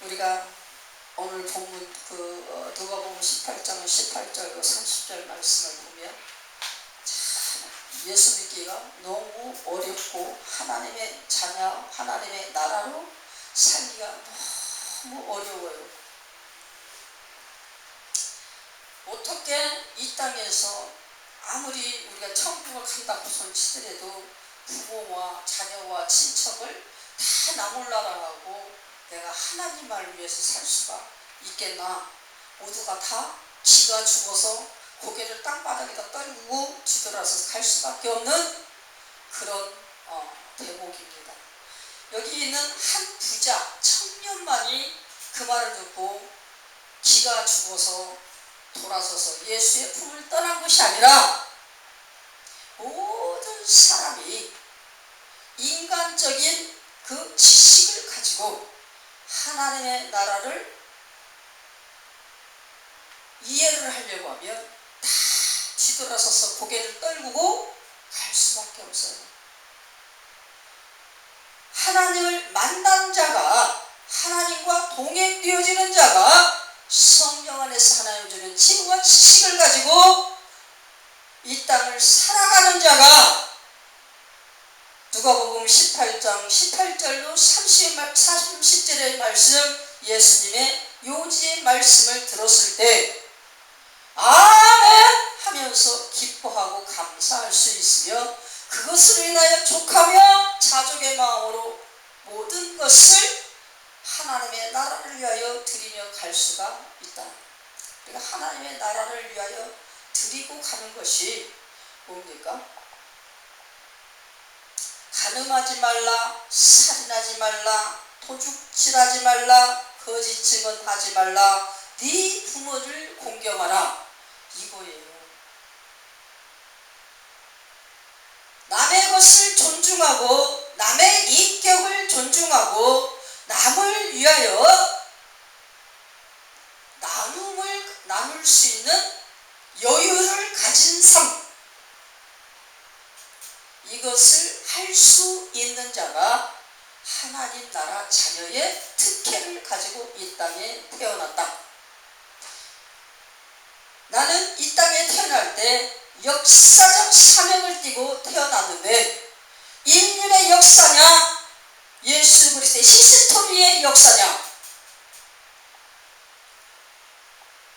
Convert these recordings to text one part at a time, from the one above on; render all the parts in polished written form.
우리가 오늘 본문 누가복음 18장 18절 30절 말씀을 보면 참 예수 믿기가 너무 어렵고 하나님의 자녀, 하나님의 나라로 살기가 너무 어려워요. 어떻게 이 땅에서 아무리 우리가 천국을 간다고 손치더라도 부모와 자녀와 친척을 다 나몰라라고 내가 하나님을 위해서 살 수가 있겠나? 모두가 다 지가 죽어서 고개를 땅바닥에다 떨구고 뒤돌아서 갈 수밖에 없는 그런 대목입니다. 여기 있는 한 부자 청년만이 그 말을 듣고 지가 죽어서 돌아서서 예수의 품을 떠난 것이 아니라 모든 사람이 인간적인 그 지식을 가지고 하나님의 나라를 이해를 하려고 하면 다 뒤돌아서서 고개를 떨구고 갈 수밖에 없어요. 하나님을 만난 자가, 하나님과 동행되어지는 자가 성령 안에서 하나님 주는 지혜와 지식을 가지고 이 땅을 살아가는 자가 누가복음 18장 18절로 30절의 말씀, 예수님의 요지의 말씀을 들었을 때 아멘 하면서 기뻐하고 감사할 수 있으며 그것으로 인하여 족하며 자족의 마음으로 모든 것을 하나님의 나라를 위하여 드리며 갈 수가 있다. 우리가 하나님의 나라를 위하여 드리고 가는 것이 뭡니까? 간음하지 말라, 살인하지 말라, 도둑질하지 말라, 거짓 증언하지 말라, 네 부모를 공경하라, 이거예요. 남의 것을 존중하고 남의 인격을 존중하고 남을 위하여 나눌 수 있는 여유를 가진 삶, 이것을 할 수 있는 자가 하나님 나라 자녀의 특혜를 가지고 이 땅에 태어났다. 나는 이 땅에 태어날 때 역사적 사명을 띠고 태어났는데 인륜의 역사냐, 예수 그리스도의 히스토리의 역사냐,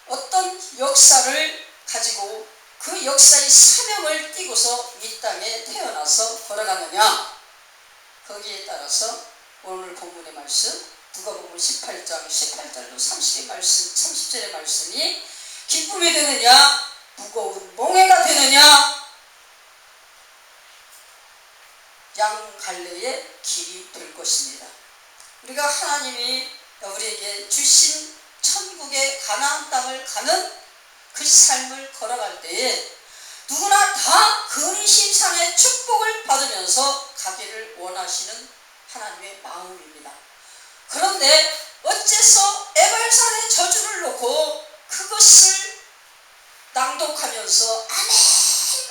어떤 역사를 가지고 그 역사의 사명을 띠고서 이 땅에 태어나서 걸어가느냐, 거기에 따라서 오늘 본문의 말씀 누가복음 18장 18절로 30절의 말씀이 기쁨이 되느냐, 무거운 몽해가 되느냐, 양갈래의 길이 될 것입니다. 우리가 하나님이 우리에게 주신 천국의 가나안 땅을 가는 그 삶을 걸어갈 때에 누구나 다 근심상의 축복을 받으면서 가기를 원하시는 하나님의 마음입니다. 그런데 어째서 에발산의 저주를 놓고 그것을 낭독하면서 아멘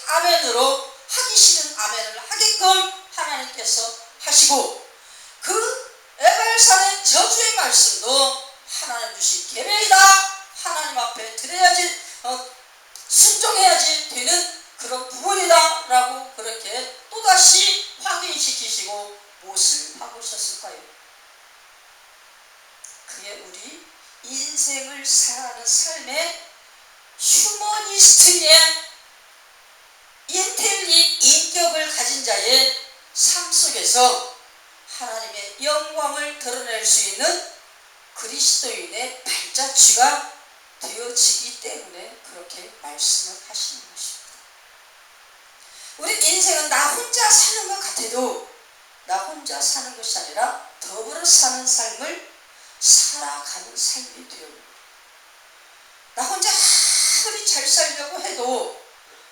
아멘으로 하기 싫은 아멘을 하게끔 하나님께서 하시고 그 에발산의 저주의 말씀도 하나님 주신 계명이다, 하나님 앞에 드려야지 순종해야지 되는 그런 부분이다 라고 그렇게 또다시 확인시키시고 무엇을 바꾸셨을까요? 그게 우리 인생을 살아가는 삶의 휴머니스트의 인격을 가진 자의 삶 속에서 하나님의 영광을 드러낼 수 있는 그리스도인의 발자취가 되어지기 때문에 그렇게 말씀을 하시는 것입니다. 우리 인생은 나 혼자 사는 것 같아도 나 혼자 사는 것이 아니라 더불어 사는 삶을 살아가는 삶이 되어요. 나 혼자 아무리 잘 살려고 해도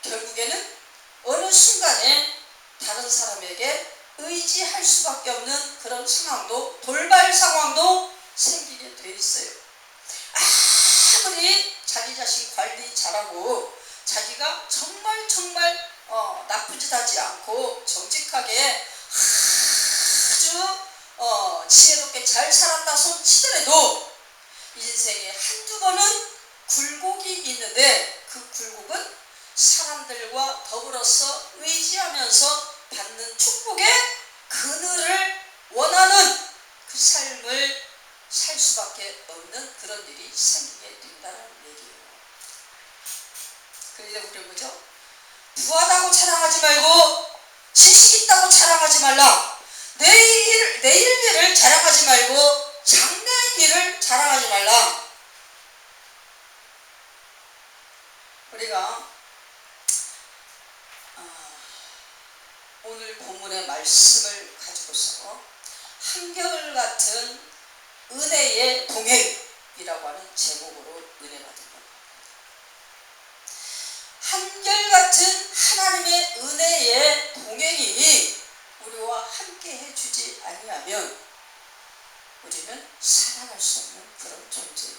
결국에는 어느 순간에 다른 사람에게 의지할 수밖에 없는 그런 상황도, 돌발 상황도 생기게 돼 있어요. 아무리 자기 자신 관리 잘하고 자기가 정말 나쁜 짓 하지 않고 정직하게 아주 지혜롭게 잘 살았다 손 치더라도 인생에 한두 번은 굴곡이 있는데 그 굴곡은 사람들과 더불어서 의지하면서 받는 축복의 그늘을 원하는 그 삶을 살 수밖에 없는 그런 일이 생기게 된다는 얘기예요. 그런데 우리 뭐죠? 부하다고 자랑하지 말고 지식 있다고 자랑하지 말라. 내일 일을 자랑하지 말고 장래 일을 자랑하지 말라. 우리가 오늘 본문의 말씀을 가지고서 한결같은 은혜의 동행이라고 하는 제목으로 은혜 받은 겁니다. 한결같은 하나님의 은혜의 동행이 우리와 함께 해주지 아니하면 우리는 살아갈 수 없는 그런 존재예요.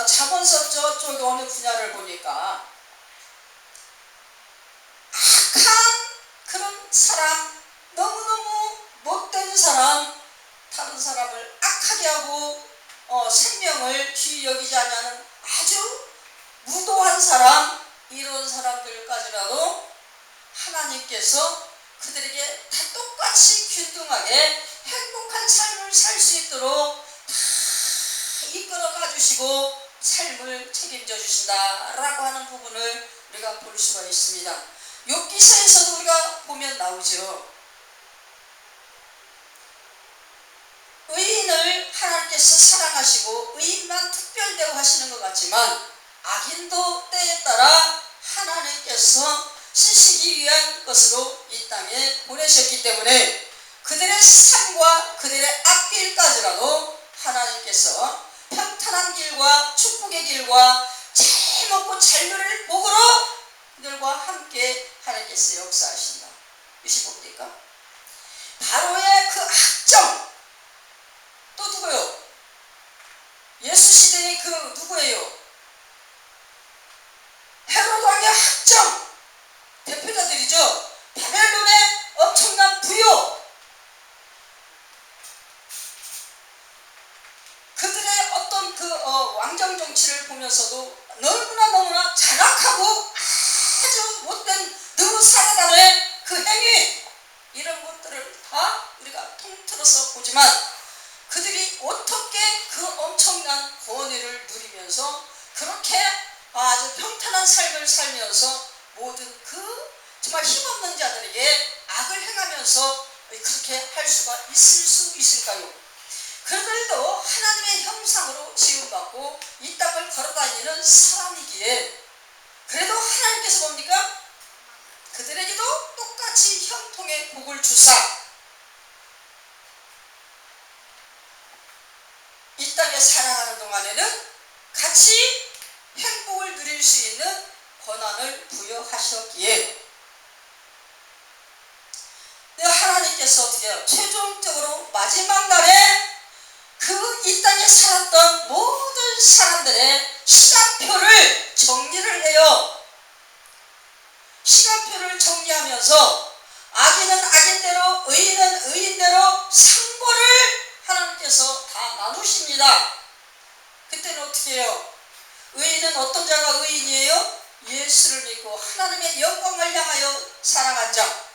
잠언서 저쪽에 어느 분야를 보니까 악한 그런 사람, 너무너무 못된 사람, 다른 사람을 악하게 하고 생명을 귀히 여기지 않는 아주 무도한 사람, 이런 사람들까지라도 하나님께서 그들에게 다 똑같이 균등하게 행복한 삶을 살 수 있도록 다 이끌어 가주시고 삶을 책임져 주신다라고 하는 부분을 우리가 볼 수가 있습니다. 욥기서에서도 우리가 보면 나오죠. 의인을 하나님께서 사랑하시고 의인만 특별대우 하시는 것 같지만 악인도 때에 따라 하나님께서 쓰시기 위한 것으로 이 땅에 보내셨기 때문에 그들의 삶과 그들의 앞길까지라도 하나님께서 평탄한 길과 축복의 길과 잘 먹고 잘 누릴 복으로 그들과 함께 하나님께서 역사하신다. 이것이 뭡니까? 바로의 그 악정, 또 누구요? 예수 시대의 그 누구예요? 헤롯 왕의 악정 대표자들이죠. 바벨론의 엄청난 부요, 그들의 어떤 그 왕정 정치를 보면서도 너무나 잔악하고 아주 못된 느무사단의 그 행위, 이런 것들을 다 우리가 통틀어서 보지만 그들이 어떻게 그 엄청난 권위를 누리면서 그렇게 아주 평탄한 삶을 살면서 모든 그 정말 힘없는 자들에게 악을 행하면서 그렇게 할 수가 있을 수 있을까요? 그들도 하나님의 형상으로 지음받고 이 땅을 걸어다니는 사람이기에 그래도 하나님께서 뭡니까? 그들에게도 똑같이 형통의 복을 주사 이 땅에 살아가는 동안에는 같이 행복을 누릴 수 있는 권한을 부여하셨기에 하나님께서 어떻게 해요? 최종적으로 마지막 날에 그 이 땅에 살았던 모든 사람들의 시간표를 정리를 해요. 시간표를 정리하면서 악인은 악인대로 의인은 의인대로 상고를 하나님께서 다 나누십니다. 그때는 어떻게 해요? 의인은 어떤 자가 의인이에요? 예수를 믿고 하나님의 영광을 향하여 살아간 자.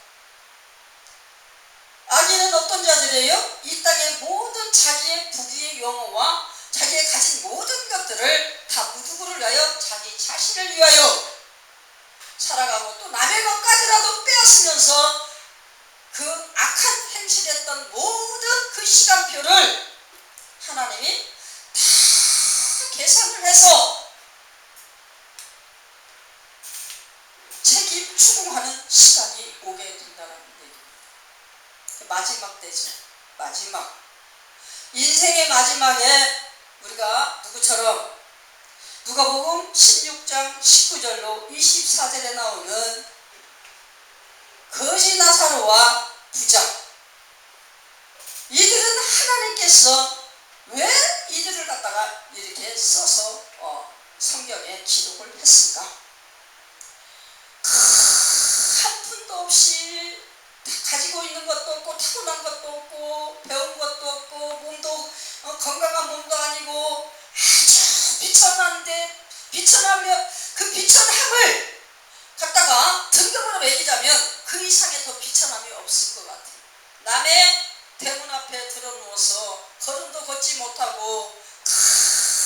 악인은 어떤 자들이에요? 이 땅의 모든 자기의 부귀의 영어와 자기의 가진 모든 것들을 다 무두구를 위하여 자기 자신을 위하여 살아가고 또 남의 것까지라도 빼앗으면서 그 악한 행실을 했던 모든 그 시간표를 하나님이 다 계산을 해서 책임 추궁하는 시간이 오게 된다는 얘기입니다. 마지막 때죠. 마지막. 인생의 마지막에 우리가 누구처럼 누가복음 16장 19절로 24절에 나오는 거지 나사로와 부자, 이들은 하나님께서 왜 이들을 갖다가 이렇게 써서 성경에 기록을 했을까? 한 푼도 없이 가지고 있는 것도 없고 타고난 것도 없고 배운 것도 없고 몸도 건강한 몸도 아니고 아주 비천한데 비천하며 그 비천함을 갖다가 등급으로 매기자면 그 이상의 더 비천함이 없을 것 같아요. 남의 대문 앞에 들어누워서 걸음도 걷지 못하고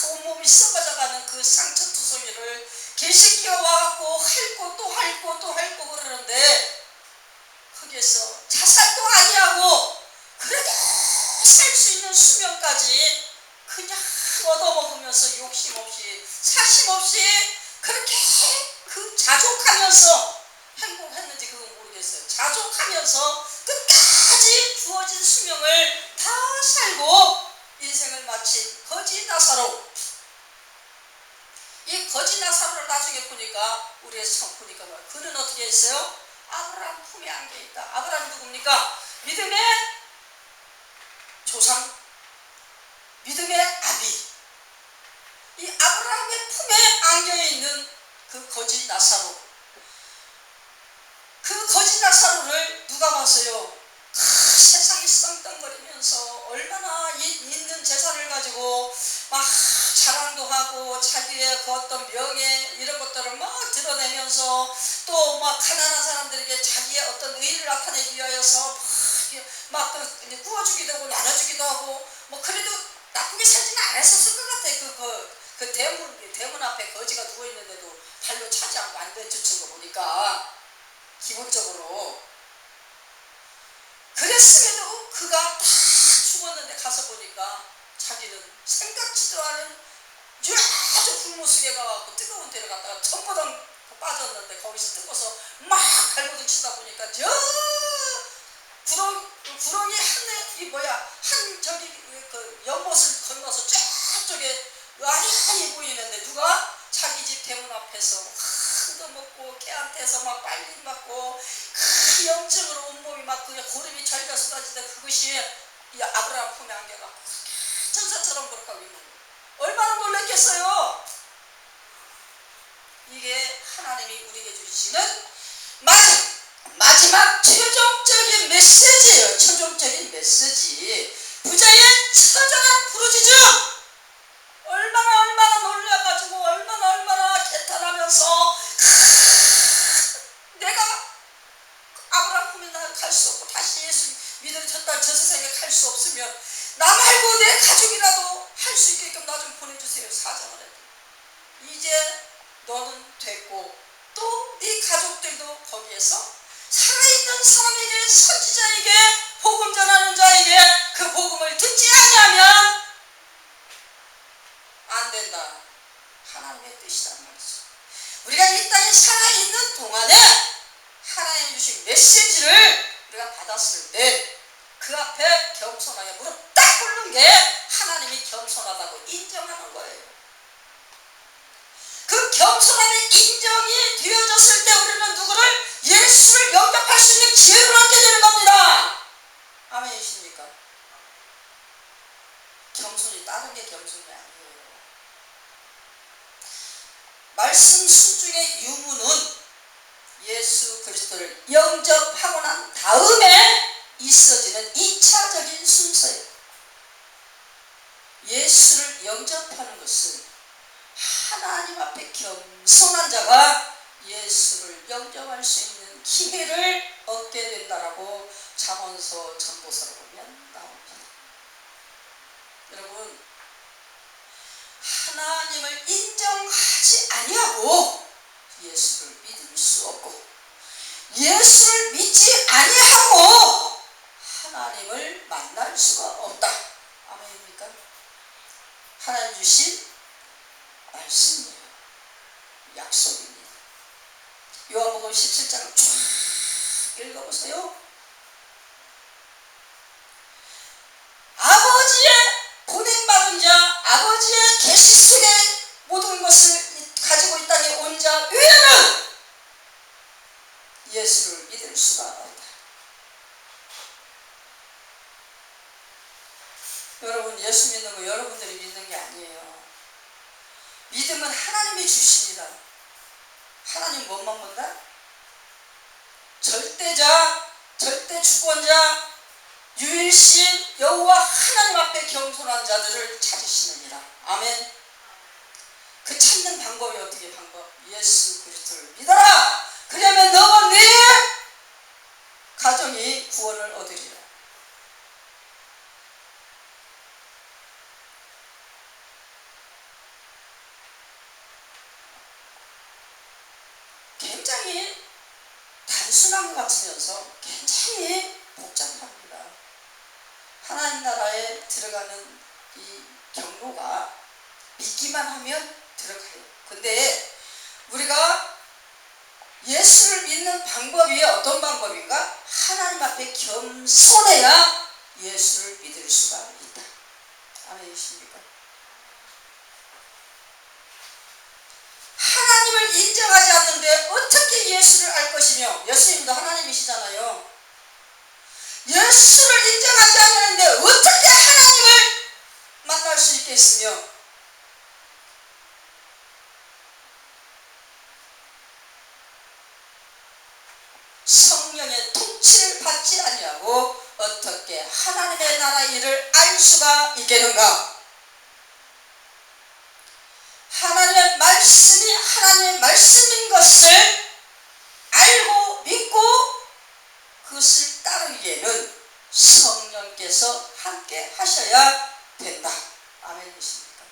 온몸이 썩어져가는 그 상처투성이를 개새끼가 와갖고 핥고 또 핥고 또 핥고 그러는데 거기에서 자살도 아니하고 그래도 살 수 있는 수명까지 그냥 얻어먹으면서 욕심 없이 사심 없이 그렇게 그 자족하면서 행복했는지 그건 모르겠어요. 자족하면서 끝까지 주어진 수명을 다 살고 인생을 마친 거지 나사로. 이 거지 나사로를 나중에 보니까 우리의 성 보니까 그는 어떻게 했어요? 아브라함 품에 안겨 있다. 아브라함이 누굽니까? 믿음의 조상, 믿음의 아비. 이 아브라함의 품에 안겨 있는 그 거지 나사로. 그 거지 나사로를 누가 봤어요? 세상이 떵떵거리면서 얼마나 있는 재산을 가지고 막 자랑도 하고 자기의 그 어떤 명예 이런 것들을 막 드러내면서 또 막 가난한 사람들에게 자기의 어떤 의의를 나타내기 위하여서 막 구워주기도 하고 나눠주기도 하고 뭐 그래도 나쁘게 살지는 않았었을 것 같아. 그 대문 앞에 거지가 누워있는데도 발로 차지 않고 안 내쫓은 거 보니까 기본적으로 그랬음에도 그가 다 죽었는데 가서 보니까 자기는 생각지도 않은 아주 불모스게 가갖고 뜨거운 데를 갔다가 전보당 빠졌는데 거기서 뜨거워서 막 갈고등 치다 보니까 저 구렁이 한 저기 그 연못을 건너서 저쪽에 아니 보이는데 누가 자기 집 대문 앞에서 얻어먹고 개한테서 막 빨리 맞고 그 염증으로 온몸이 막 그냥 고름이 절겨 쏟아지던 그것이 이 아브라함 품에 안겨갖고 천사처럼 그렇게 하고 있는 거예요. 얼마나 놀랐겠어요. 이게 하나님이 우리에게 주시는 마지막 최종적인 메시지예요. 최종적인 메시지. 부자의 처절한 부르짖음. 얼마나 놀라가지고 얼마나 개탄하면서 내가 아브라함 품에 갈 수 없고 다시 예수 믿을 저 세상에 갈 수 없으면 나 말고 내 가족이라도 할 수 있게끔 나 좀 보내주세요. 사정을 해도 이제 너는 됐고 또 네 가족들도 거기에서 살아있는 사람에게 선지자에게 복음 전하는 자에게 그 복음을 듣지 아니하면 안 된다. 하나님의 뜻이란 말이죠. 우리가 이 땅에 살아있는 동안에 하나님 주신 메시지를 우리가 받았을 때 그 앞에 겸손하게 무릎 딱 꿇는 게 하나님이 겸손하다고 인정하는 거예요. 그 겸손함이 인정이 되어졌을 때 우리는 누구를 예수를 영접할 수 있는 기회를 얻게 되는 겁니다. 아멘이십니까? 겸손이 다른 게 겸손이 아니에요. 말씀 순종의 유무는 예수 그리스도를 영접하고 난 다음에 있어지는 2차적인 순서예요. 예수를 영접하는 것은 하나님 앞에 겸손한 자가 예수를 영접할 수 있는 기회를 얻게 된다라고 잠언서 전보서를 보면 나옵니다. 여러분, 하나님을 인정하지 아니하고 예수를 믿을 수 없고 예수를 믿지 아니하고 하나님을 만날 수가 없다. 아멘입니까? 하나님 주신 말씀이에요. 약속입니다. 요한복음 17장을 쫙 읽어보세요. 아버지의 보냄받은 자, 아버지의 계시 속에 모든 것을 가지고 이 땅에 온 자 외에는 예수를 믿을 수가 없다. 여러분, 예수 믿는 거 여러분들이 믿는 게 아니에요. 믿음은 하나님이 주십니다. 하나님 뭐만 본다? 절대자, 절대 주권자 유일신 여호와 하나님 앞에 겸손한 자들을 찾으시느니라. 아멘. 그 찾는 방법이 어떻게 방법? 예수 그리스도를 믿어라. 그러면 너와 네 가정이 구원을 얻으리라. 굉장히 단순한 것 같으면서 굉장히 복잡합니다. 하나님 나라에 들어가는 이 경로가 믿기만 하면 들어가요. 근데 우리가 예수를 믿는 방법이 어떤 방법인가? 하나님 앞에 겸손해야 예수를 믿을 수가 있다. 아멘이십니까? 하나님을 인정하지 않는데 어떻게 예수를 알 것이며, 예수님도 하나님이시잖아요. 예수를 인정하지 않는데 어떻게 하나님을 만날 수 있겠으며, 성령의 통치를 받지 아니하고 어떻게 하나님의 나라 일을 알 수가 있겠는가? 하나님의 말씀이 하나님의 말씀인 것을 알고 믿고 그것을 따르기에는 성령께서 함께 하셔야 된다. 아멘이십니까?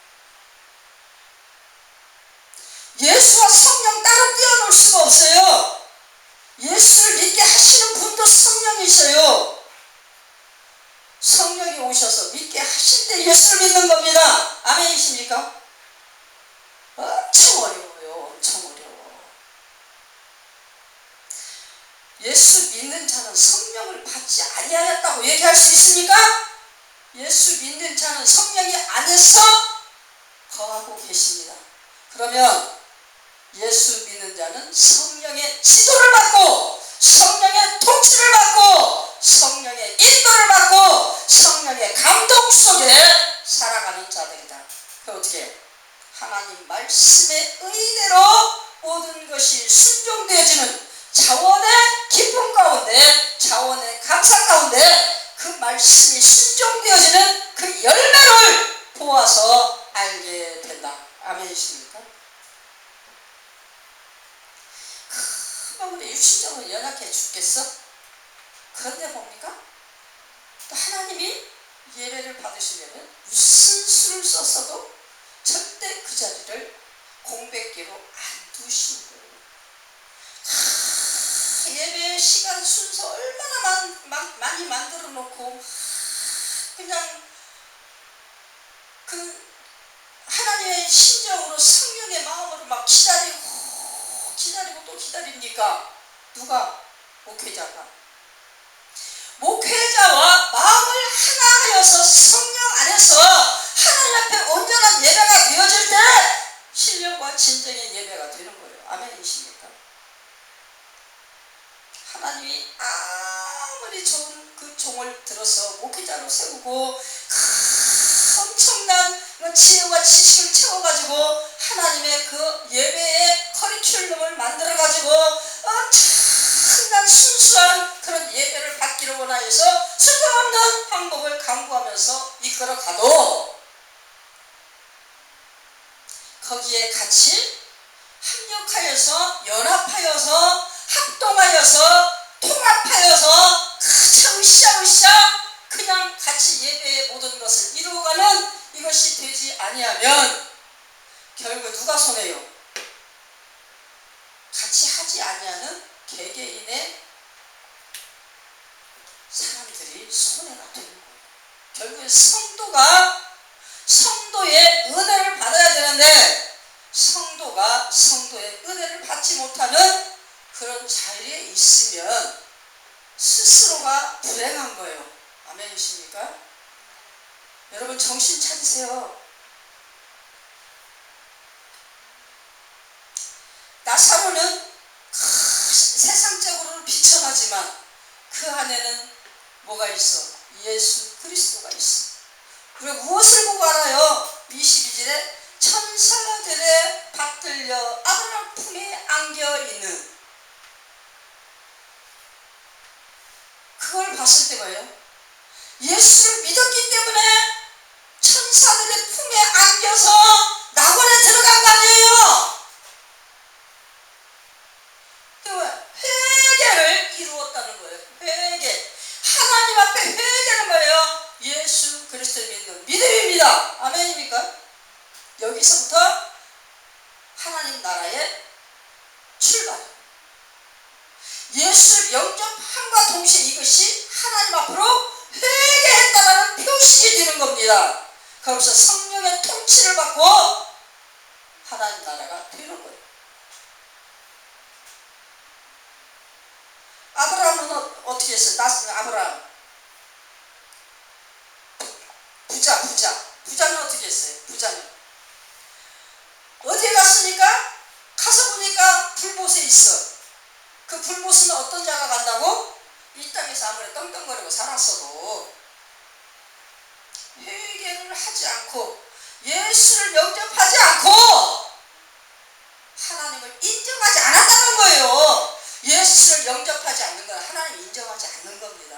예수와 성령 따로 떼어놓을 수가 없어요. 예수를 믿게 하시는 분도 성령이셔요. 성령이 오셔서 믿게 하실 때 예수를 믿는 겁니다. 아멘이십니까? 엄청 어려워요. 엄청 어려워. 예수 믿는 자는 성령을 받지 아니하였다고 얘기할 수 있습니까? 예수 믿는 자는 성령이 안에서 거하고 계십니다. 그러면 예수 믿는 자는 성령의 지도를 받고 성령의 통치를 받고 성령의 인도를 받고 성령의 감동 속에 살아가는 자들이다. 그 어떻게 해요? 하나님 말씀의 의대로 모든 것이 순종되어지는 자원의 기쁨 가운데, 자원의 감사 가운데 그 말씀이 순종되어지는 그 열매를 보아서 알게 된다. 아멘이십니까? 우리 육신적으로 연약해 죽겠어? 그런데 뭡니까? 또 하나님이 예배를 받으시려면 무슨 수를 썼어도 절대 그 자리를 공백기로 안 두시는 거예요. 예배 시간 순서 얼마나 많이 만들어 놓고 그냥 그 하나님의 심정으로 성령의 마음으로 막 기다리고 또 기다립니까? 누가? 목회자가. 목회자와 마음을 하나 하여서 성령 안에서 하나님 앞에 온전한 예배가 되어질 때 신령과 진정의 예배가 되는 거예요. 아멘이십니까? 하나님이 아무리 좋은 그 종을 들어서 목회자로 세우고 엄청난 지혜와 지식을 채워가지고 하나님의 그 예배의 커리큘럼을 만들어가지고 엄청난 순수한 그런 예배를 받기를 원하여서 쓸데없는 방법을 강구하면서 이끌어가도 거기에 같이 합력하여서 연합하여서 합동하여서 통합하여서 으쌰으쌰 그냥 같이 예배의 모든 것을 이루어가는 이것이 되지 아니하면 결국 누가 손해요? 같이 하지 아니하는 개개인의 사람들이 손해가 되는 거예요. 결국에 성도의 은혜를 받아야 되는데 성도가 성도의 은혜를 받지 못하는 그런 자리에 있으면 스스로가 불행한 거예요. 아멘이십니까? 여러분 정신 차리세요. 나사로는 세상적으로는 비천하지만 그 안에는 뭐가 있어? 예수 그리스도가 있어. 우리가 무엇을 보고 알아요? 22절에 천사들의 받들려 아브라함 품에 안겨있는 그걸 봤을 때 뭐예요? 예수를 믿었기 때문에 천사들의 품에 안겨서 낙원에 들어간 거 아니에요? 회개를 이루었다는 거예요. 회개. 하나님 앞에 회개는 뭐예요? 예수 그리스도를 믿는 믿음입니다. 아멘입니까? 여기서부터 하나님 나라의 출발. 예수를 영접함과 동시에 이것이 하나님 앞으로 회개했다라는 표식이 되는 겁니다. 그러면서 성령의 통치를 받고 하나님 나라가 되는 거예요. 아브라함은 어떻게 했어요? 아브라함 부자는 어떻게 했어요? 부자는 어디에 갔으니까 가서 보니까 불못에 있어. 그 불못은 어떤 자가 간다고? 이 땅에서 아무리 떵떵거리고 살았어도 회개를 하지 않고 예수를 영접하지 않고 하나님을 인정하지 않았다는 거예요. 예수를 영접하지 않는 건 하나님을 인정하지 않는 겁니다.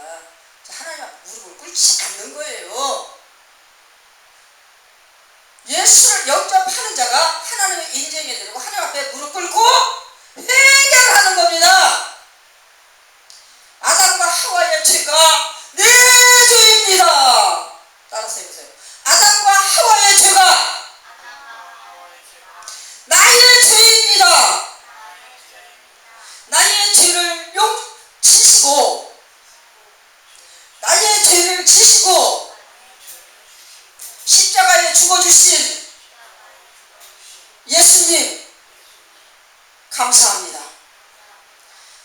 하나님 앞에 무릎을 꿇지 않는 거예요. 예수를 영접하는 자가 하나님을 인정해야 되고 하나님 앞에 무릎 꿇고 회개를 하는 겁니다. 아담과 하와의 죄가 내 죄입니다. 따라서 해보세요. 아담과 하와의 죄가 나의 죄입니다. 나의 죄를 지시고 나의 죄를 지시고 십자가에 죽어주신 예수님 감사합니다.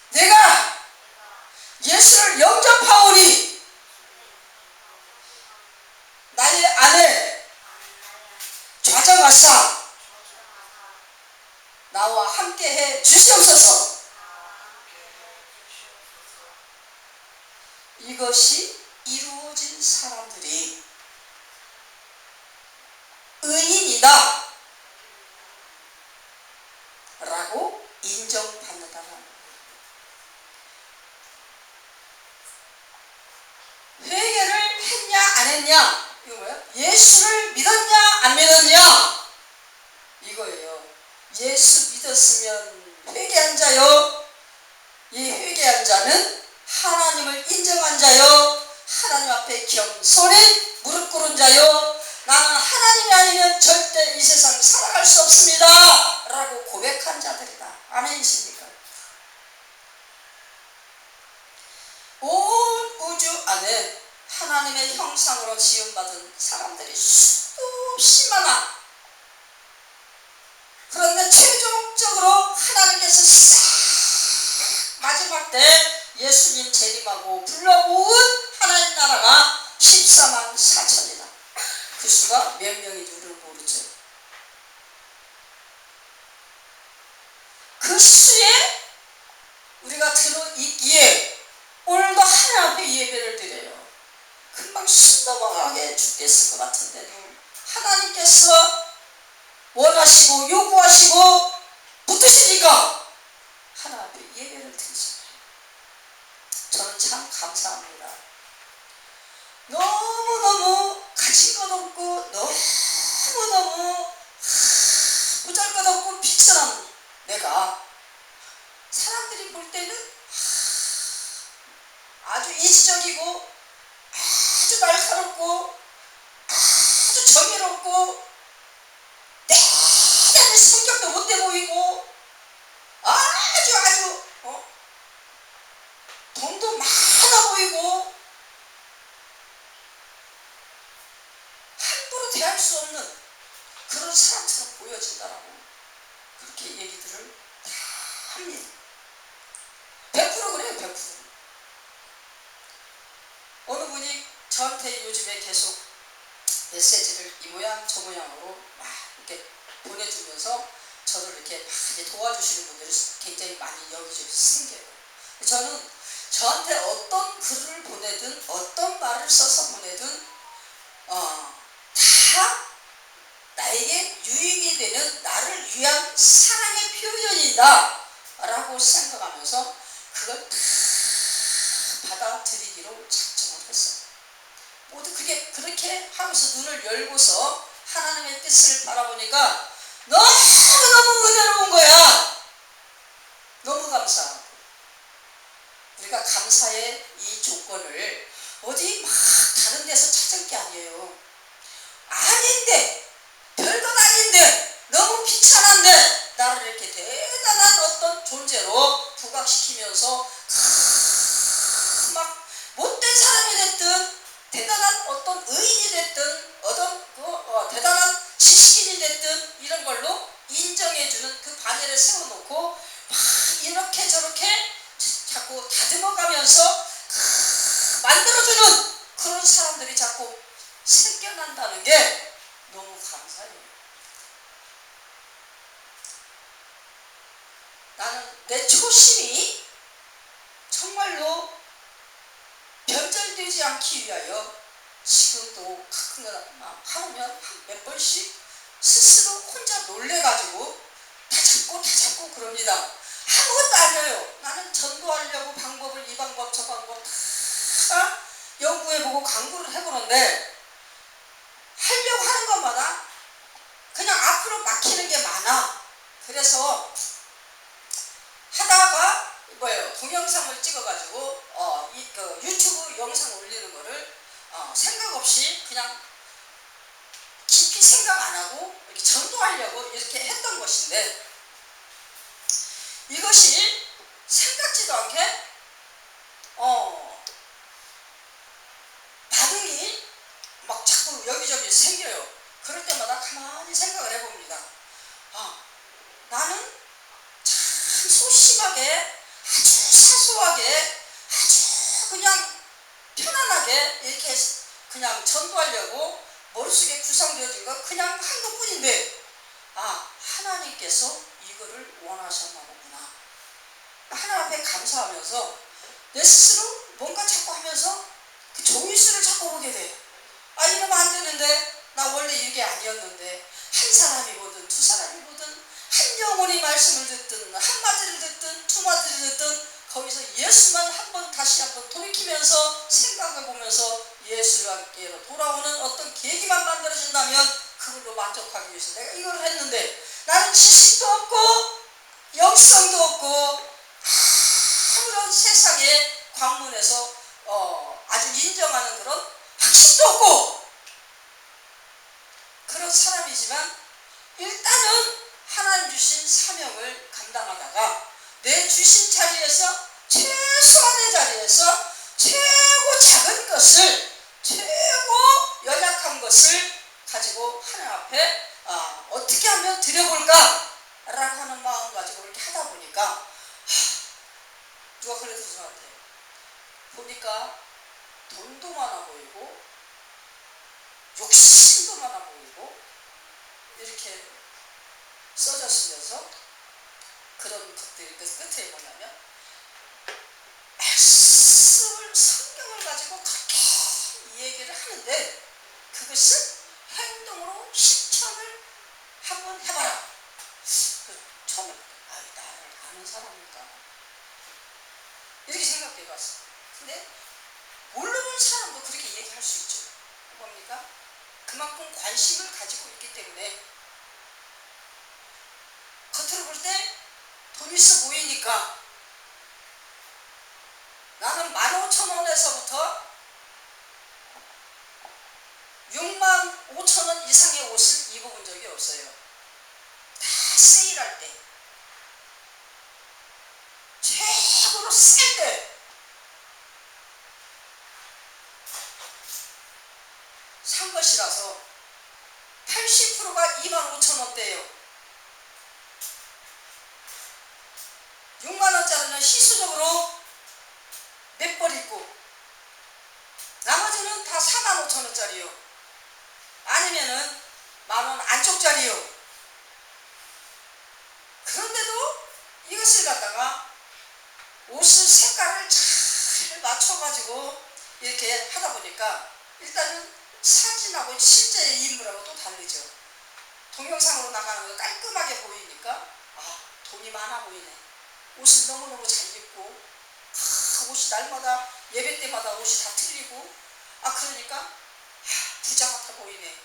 내가 예수를 영접하오니 나의 안에 좌정하사 나와 함께해 주시옵소서. 이것이 이루어진 사람들이 의인이다 라고 인정받는다는 거예요. 회개를 했냐 안 했냐 이거 뭐예요? 예수를 믿었냐 안 믿었냐 이거예요. 예수 믿었으면 회개한 자요, 이 회개한 자는 하나님을 인정한 자요, 하나님 앞에 겸손히 무릎 꿇은 자요, 나는 하나님이 아니면 절대 이 세상 살아갈 수 없습니다 라고 고백한 자들이다. 아멘이십니까? 온 우주 안에 하나님의 형상으로 지음받은 사람들이 수도 없이 많아. 그런데 최종적으로 하나님께서 싹 마지막 때 예수님 재림하고 불러모은 하나님 나라가 14만 4천이다. 그 수가 몇 명인지 우리는 모르죠. 그 수에 우리가 들어있기에 오늘도 하나님 앞에 예배를 드려요. 금방 숨 넘어가게 죽겠을 것 같은데도 하나님께서 원하시고 요구하시고 붙으시니까 하나님 앞에 예배를 드리잖아요. 저는 참 감사합니다. 너무너무 가진 것 없고 너무너무 보잘것없고 비천한 내가 사람들이 볼 때는 아주 이지적이고 아주 날카롭고 아주 정의롭고 대단히 성격도 못돼 보이고 아주 돈도 많아 보이고 함부로 대할 수 없는 그런 사람처럼 보여진다라고 그렇게 얘기들을 다 합니다. 100% 그래요. 100%. 어느 분이 저한테 요즘에 계속 메시지를 이 모양 저 모양으로 막 이렇게 보내주면서 저를 이렇게 막 도와주시는 분들이 굉장히 많이 여기저기 생겨요. 저는 저한테 어떤 글을 보내든 어떤 말을 써서 보내든 다 나에게 유익이 되는 나를 위한 사랑의 표현이다 라고 생각하면서 그걸 다 받아들이기로 그렇게 하면서 눈을 열고서 하나님의 뜻을 바라보니까 너무너무 은혜로운 거야. 너무 감사하고. 우리가 감사의 이 조건을 어디 막 다른 데서 찾을 게 아니에요. 아닌데, 별것 아닌데, 너무 비참한데 나를 이렇게 대단한 어떤 존재로 부각시키면서 막 못된 사람이 됐든 대단한 어떤 의인이 됐든 어떤 대단한 지식인이 됐든 이런 걸로 인정해주는 그 바늘을 세워놓고 막 이렇게 저렇게 자꾸 다듬어가면서 만들어주는 그런 사람들이 자꾸 생겨난다는 게 너무 감사해요. 나는 내 초심이 정말로 변절되지 않기 위하여 지금도 가끔 하면 몇 번씩 스스로 혼자 놀래가지고 다 잡고 그럽니다. 아무것도 아니에요. 나는 전도하려고 방법을 이 방법 저 방법 다 연구해보고 강구를 해보는데 하려고 하는 것마다 그냥 앞으로 막히는 게 많아. 그래서 하다가 동영상을 찍어가지고 유튜브 영상 올리는 거를 생각 없이 그냥 깊이 생각 안 하고 이렇게 전도하려고 이렇게 했던 것인데 이것이 생각지도 않게 반응이 막 자꾸 여기저기 생겨요. 그럴 때마다 가만히 생각을 해봅니다. 나는 참 소심하게 아주 사소하게 아주 그냥 편안하게 이렇게 그냥 전도하려고 머릿속에 구성되어진 거 그냥 한 것뿐인데 하나님께서 이거를 원하셨나 보구나. 하나님 앞에 감사하면서 내 스스로 뭔가 자꾸 하면서 그 종이수를 자꾸 보게 돼. 이러면 안 되는데 나 원래 이게 아니었는데 한 사람이 보든 두 사람이 보든 한 영혼이 말씀을 듣든 한 마디를 듣든 두 마디를 듣든 거기서 예수만 다시 한번 돌이키면서 생각해 보면서 예수와 함께 돌아오는 어떤 계기만 만들어진다면 그걸로 만족하기 위해서 내가 이걸 했는데 나는 지식도 없고 영성도 없고 아무런 세상의 광문에서 아주 인정하는 그런 확신도 없고 그런 사람이지만 일단은 하나님 주신 사명을 감당하다가 내 주신 자리에서 최소한의 자리에서 최고 작은 것을 최고 연약한 것을 가지고 하나님 앞에 어떻게 하면 드려볼까 라고 하는 마음 가지고 이렇게 하다 보니까 누가 그래서 저한테 보니까 돈도 많아 보이고 욕심도 많아 보이고 이렇게 써졌으면서 그런 것들이 그 끝에 보면 말씀을 성경을 가지고 그렇게 이 얘기를 하는데 그것을 행동으로 실천을 한번 해봐라. 처음에 나를 아는 사람일까 이렇게 생각해봤어. 근데 모르는 사람도 그렇게 얘기할 수 있죠. 뭡니까? 그만큼 관심을 가지고 있기 때문에 겉으로 볼 때 돈 있어 보이니까 나는 15,000원에서부터 65,000원 이상의 옷을 입어본 적이 없어요. 다 세일할 때 최고로 쌀 때 산 것이라서 80%가 25,000원대예요. 6만원짜리는 희수적으로 몇 벌 있고 나머지는 다 45,000원짜리요. 아니면은 10,000원 안쪽짜리요. 그런데도 이것을 갖다가 옷을 색깔을 잘 맞춰가지고 이렇게 하다 보니까 일단은 사진하고 실제 인물하고 또 다르죠. 동영상으로 나가는 거 깔끔하게 보이니까 돈이 많아 보이네. 옷을 너무너무 잘 입고 옷이 날마다 예배 때마다 옷이 다 틀리고 그러니까 부자 같아 보이네.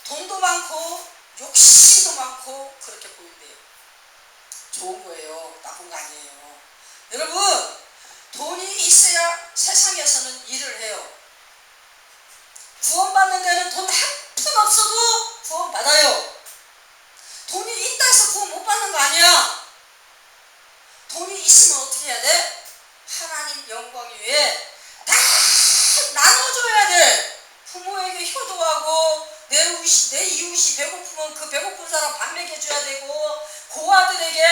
돈도 많고 욕심도 많고 그렇게 보인대요. 좋은 거예요. 나쁜 거 아니에요. 여러분, 돈이 있어야 세상에서는 일을 해요. 구원받는 데는 돈 한 푼 없어도 구원 받아요. 돈이 있다 해서 구원 못 받는 거 아니야. 돈이 있으면 어떻게 해야 돼? 하나님 영광 위에 다 나눠줘야 돼. 부모에게 효도하고 내 이웃이 배고프면 그 배고픈 사람 밥 먹여줘야 되고, 고아들에게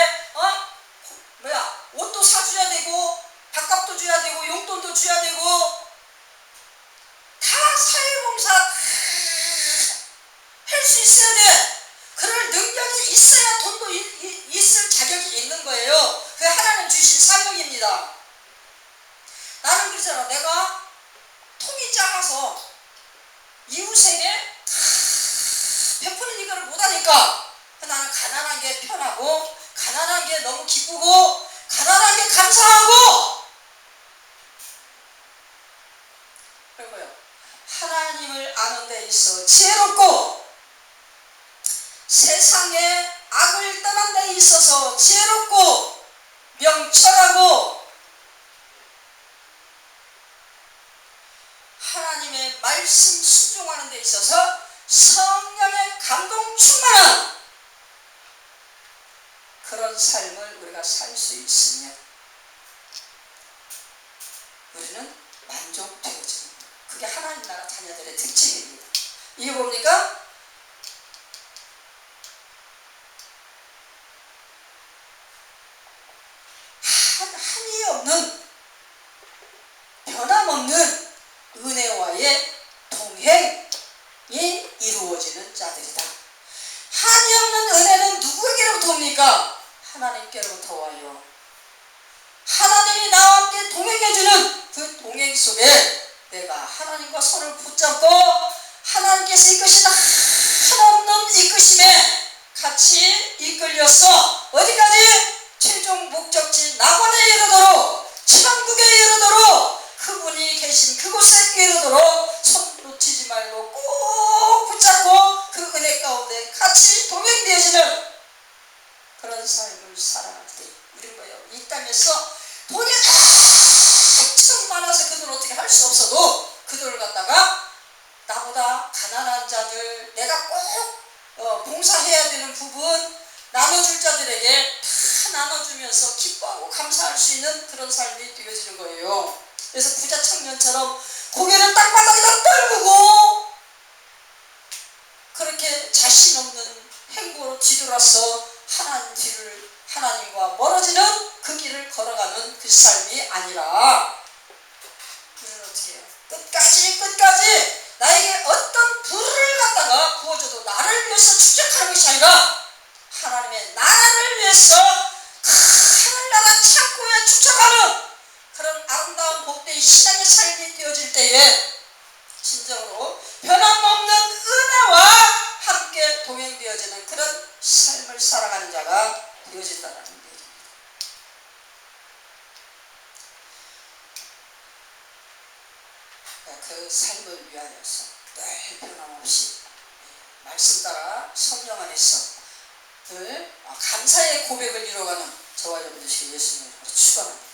옷도 사줘야 되고, 밥값도 줘야 되고, 용돈도 줘야 되고, 다 사회봉사 할 수 있어야 돼. 그럴 능력이 있어야 돈도 있을 자격이 있는 거예요. 그게 하나님 주신 사명입니다. 나는 그러잖아. 내가 통이 작아서 이웃에게 베푸는 이거를 못하니까 나는 가난한 게 편하고, 가난한 게 너무 기쁘고, 가난한 게 감사하고. 그리고요, 하나님을 아는 데 있어 지혜롭고, 세상에 악을 떠난 데 있어서 지혜롭고 명철하고, 하나님의 말씀 순종하는 데 있어서 성령의 감동 충만한 그런 삶을 우리가 살 수 있으면 우리는 만족되어지는 거예요. 그게 하나님 나라 자녀들의 특징입니다. 이게 뭡니까? 한이 없는, 변함없는 은혜와의 동행이 이루어지는 자들이다. 한이 없는 은혜는 누구에게로부터 옵니까? 하나님께로부터 와요. 하나님이 나와 함께 동행해주는 그 동행 속에 내가 하나님과 손을 붙잡고 하나님께서 이끄시는 한없는 이끄심에 같이 이끌려서 어디까지? 최종 목적지 낙원에 이르도록, 천국에 이르도록, 그분이 계신 그곳에 이르도록 손 놓치지 말고 꼭 붙잡고 그 은혜 가운데 같이 동행되어지는 그런 삶을 살아갈 때 우리는 뭐예요? 이 땅에서 돈이 엄청 많아서 그들 어떻게 할 수 없어도 그들을 갖다가 나보다 가난한 자들, 내가 꼭 봉사해야 되는 부분 나눠줄 자들에게 다 나눠주면서 기뻐하고 감사할 수 있는 그런 삶이 되어지는 거예요. 그래서 부자 청년처럼 고개를 땅바닥에다 떨구고 그렇게 자신 없는 행보로 뒤돌아서 하나님과 멀어지는 그 길을 걸어가는 그 삶이 아니라 우리는 어떻게 해요? 끝까지 나에게 어떤 불을 갖다가 부어줘도 나를 위해서 축적하는 것이 아니라 하나님의 나라를 위해서 하늘나라 창고에 축적하는 그런 아름다운 복된 신앙의 삶이 되어질 때에 진정으로 변함없는 은혜와 함께 동행되어지는 그런 삶을 살아가는 자가 되어진다는 얘기입니다. 그 삶을 위하여서 늘 변함없이 말씀 따라 성령 안에서 늘 감사의 고백을 이뤄가는 저와 여러분들 예수님을 축원합니다.